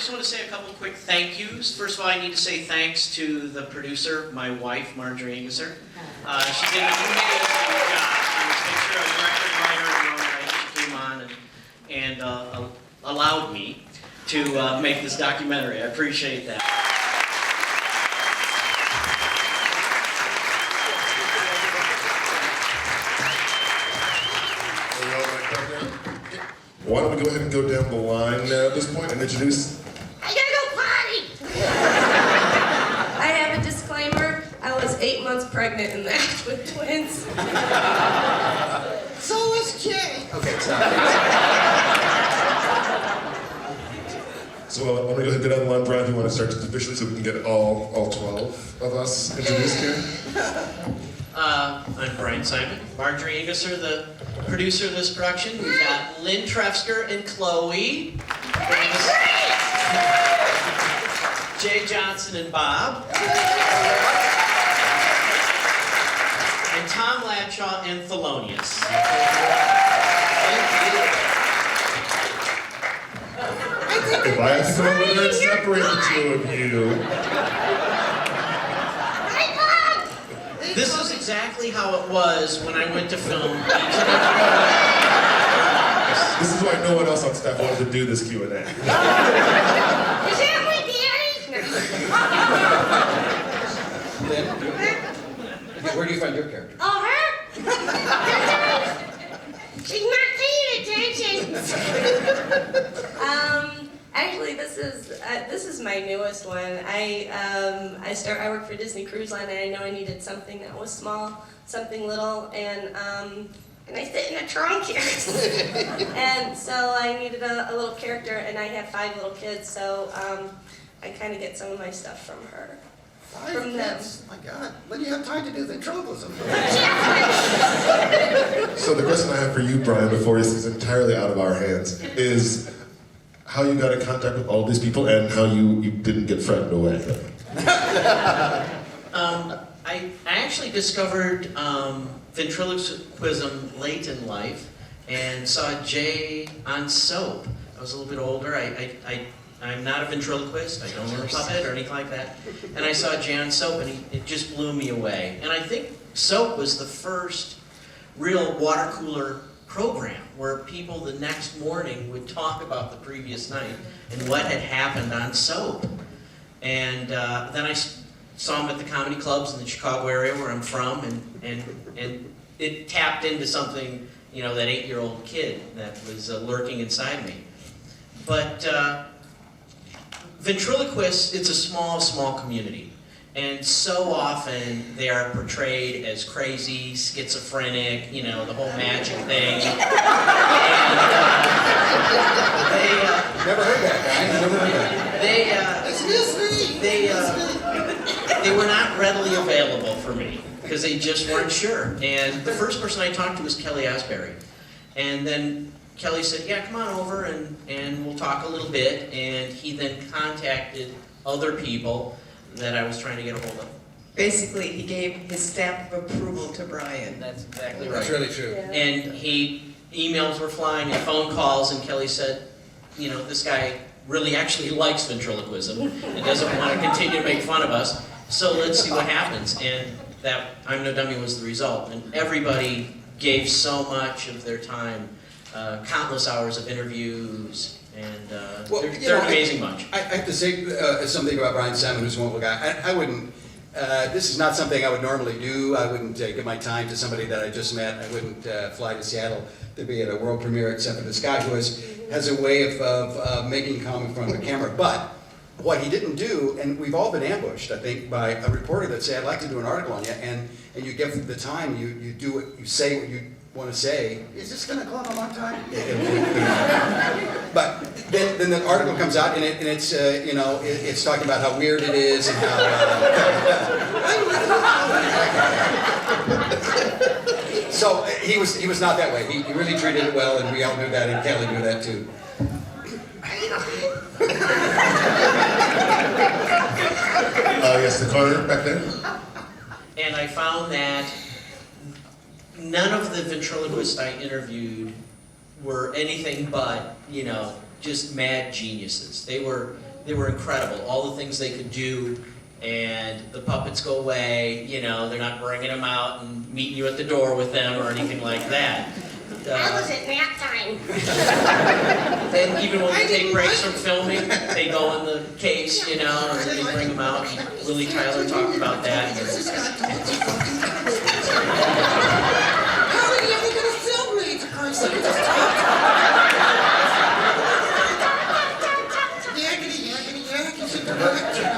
just want to say a couple quick thank yous. First of all, I need to say thanks to the producer, my wife, Marjorie Engesser. She did an amazing job. She was make sure I was record writer and all that. She came on and allowed me to make this documentary. I appreciate that. Why don't we go ahead and go down the line at this point and introduce... I gotta go potty! I have a disclaimer. I was 8 months pregnant in that with twins. So was Jay. Okay, stop. So why don't we go ahead and go down the line, Bryan, if you want to start just officially so we can get all 12 of us introduced here. I'm Bryan Simon, Marjorie Engesser, the producer of this production. We've got Lynn, Trefzger, and Chloe. Jay Johnson and Bob. And Tom Ladshaw and Thelonious. If I have to go over there and separate the two of you... This is exactly how it was when I went to film. This is why no one else on staff wanted to do this Q&A. Is that my daddy? Lynn, where do you find your character? Oh, her? She's not paying attention. Actually, this is my newest one. I work for Disney Cruise Line, and I know I needed something that was small, something little, and I sit in a trunk here. And so I needed a little character, and I have 5 little kids, so I kind of get some of my stuff from her. 5 from them. kids? My God, when do you have time to do ventriloquism? So the question I have for you, Bryan, before this is entirely out of our hands, is how you got in contact with all these people and how you didn't get frightened away. I actually discovered ventriloquism late in life and saw Jay on soap. I was a little bit older. I'm not a ventriloquist. I don't learn puppet or anything like that. And I saw Jay on soap, and it just blew me away. And I think soap was the first real water cooler program where people the next morning would talk about the previous night and what had happened on soap. And then I saw him at the comedy clubs in the Chicago area where I'm from, and it tapped into something, you know, that 8-year-old kid that was lurking inside me. But ventriloquists, it's a small community. And so often they are portrayed as crazy, schizophrenic, you know, the whole magic thing. And, Never heard that, guy. Never heard that. They were not readily available for me because they just weren't sure. And the first person I talked to was Kelly Asbury. And then Kelly said, yeah, come on over and we'll talk a little bit. And he then contacted other people that I was trying to get a hold of. Basically, he gave his stamp of approval to Bryan. That's exactly right. That's really true. Yeah. And emails were flying and phone calls, and Kelly said, you know, this guy really actually likes ventriloquism and doesn't want to continue to make fun of us, so let's see what happens. And that I'm No Dummy was the result. And everybody gave so much of their time, countless hours of interviews, and they're an amazing bunch. I have to say something about Bryan Simon, who's a wonderful guy. I wouldn't, this is not something I would normally do. I wouldn't give my time to somebody that I just met. I wouldn't fly to Seattle to be at a world premiere, except for this guy who has a way of making comment in front of a camera. But what he didn't do, and we've all been ambushed, I think, by a reporter that say, I'd like to do an article on you, and you give the time, you do it, you say what you want to say. Is this going to go on a long time? But then the article comes out and it's you know, it's talking about how weird it is and how so he was not that way. He really treated it well, and we all knew that, and Kelly knew that too. Yes, the corner back there. And I found that none of the ventriloquists I interviewed were anything but, you know, just mad geniuses. They were they were incredible. All the things they could do, and the puppets go away. You know, they're not bringing them out and meeting you at the door with them or anything like that. I was at nap time. And even when we take breaks from filming, they go in the case, you know, and then they bring them out. And Lily Tyler talked about that. How are you ever gonna film me? For Christ's sake, just talk. Yakety, yak, it's a director.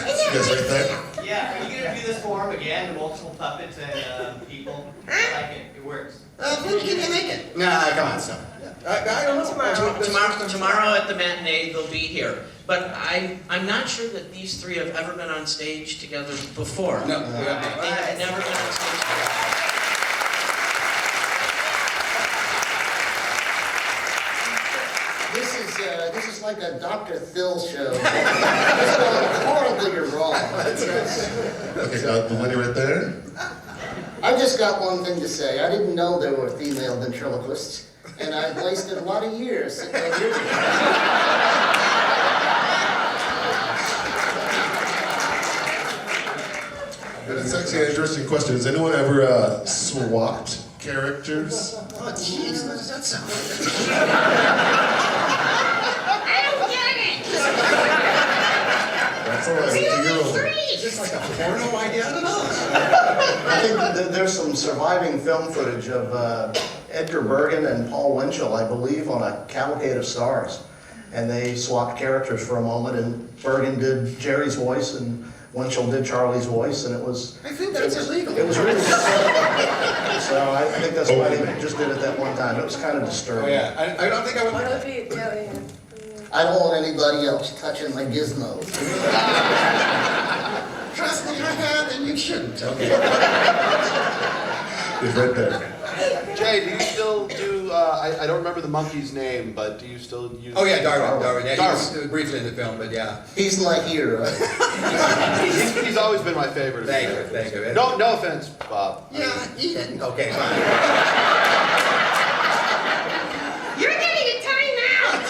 You guys right there? Yeah, are you gonna do this for him again, multiple puppets and people? I like it, it works. When can you make it? Nah, come on, stop. I don't know. Tomorrow at the matinee, they'll be here. But I'm not sure that these three have ever been on stage together before. No. They have never been on stage together. This is like a Dr. Phil show. It's going horribly wrong. Okay, the lady right there. I just got one thing to say. I didn't know there were female ventriloquists, and I've wasted a lot of years sitting right here. But it's actually an interesting question. Has anyone ever swapped characters? Oh, jeez, what does that sound like? I don't get it. That's all right. We only You're- three. Is this like a porno idea? I don't know. I think that there's some surviving film footage of Edgar Bergen and Paul Winchell, I believe, on a Cavalcade of Stars. And they swapped characters for a moment, and Bergen did Jerry's voice, and Winchell did Charlie's voice, and it was... I think that's illegal. It was really... So I think that's why they just did it that one time. It was kind of disturbing. Oh, yeah. I don't think I would like that. I don't want anybody else touching my gizmos. Trust me, I have, and you shouldn't. Okay. It's right there. Jay, do you still do, I don't remember the monkey's name, but do you still use... Oh, yeah, Darwin. Yeah, Darwin. he was briefly in the film, but yeah. He's my hero. He's always been my favorite. Thank you. No offense, Bob. Yeah, eat it. Okay, fine. You're getting a timeout.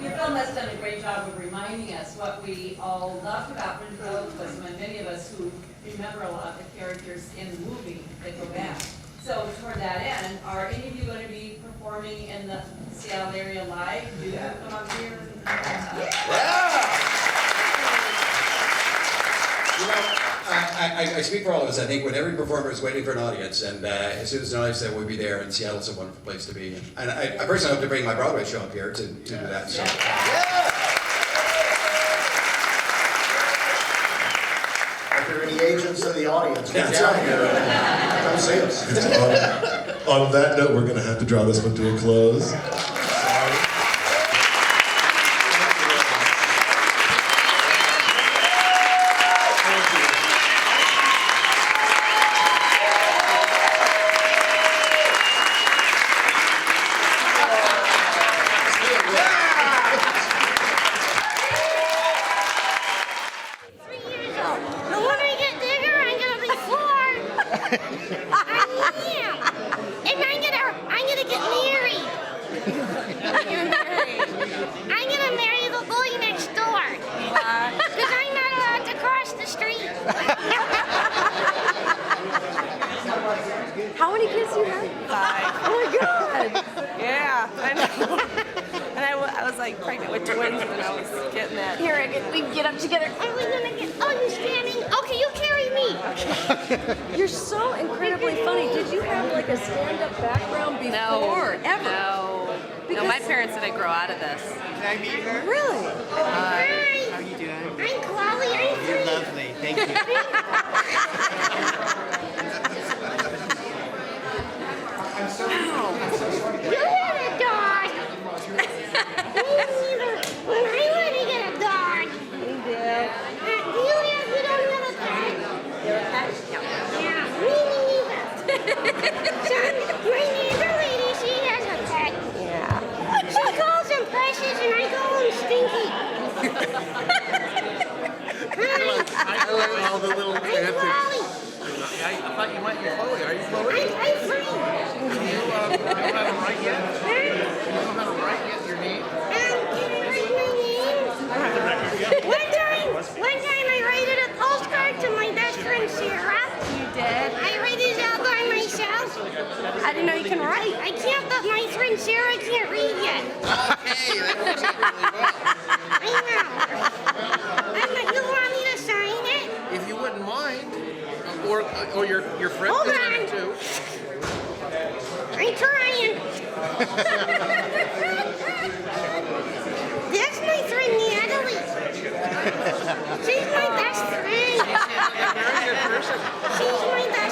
Your film has done a great job of reminding us what we all loved about ventriloquism, and many of us who remember a lot of the characters in the movie that go back. So toward that end, are any of you going to be performing in the Seattle area live? Do you come up here? You know, I speak for all of us. I think when every performer is waiting for an audience, and as soon as an audience said we'll be there, and Seattle's a wonderful place to be. And I personally hope to bring my Broadway show up here to do that. So. If there are any agents in the audience, come That's down right. here. Come see us. On that note, we're going to have to draw this one to a close. The when I get bigger, I'm gonna be 4. I am. And I'm gonna get married. I'm gonna marry the boy next door. Because I'm not allowed to cross the street. How many kids do you have? 5. Oh my god! Yeah, I know. And I was like pregnant with twins when I was getting that. Here, we can get up together. Are we gonna get? Oh, you're standing. Okay, you carry me. You're so incredibly funny. Did you have like a stand-up background before? Ever? No. No, my parents said I grow out of this. Can I meet her? Really? Hi. How are you doing? I'm Chloe. I'm You're 3. lovely, thank you. You had a dog. When I want to get a dog. We do. You don't have a pet? You're a pet? Yeah, me neither. Son, my neighbor lady, she has a pet. Yeah. She calls him Precious and I call him Stinky. Hi. All the little I'm Chloe. I thought you might be Chloe. Are you Chloe? I'm free. You don't have a right yet? Huh? You don't have a right yet, your name? I didn't know you can write. I can't, but my friend Sarah can't read yet. Okay, that works out really well. I know. You want me to sign it? If you wouldn't mind, or your friend Hold can sign on. it too. I'm trying. That's my friend Natalie. She's my best friend. Very good person. She's my best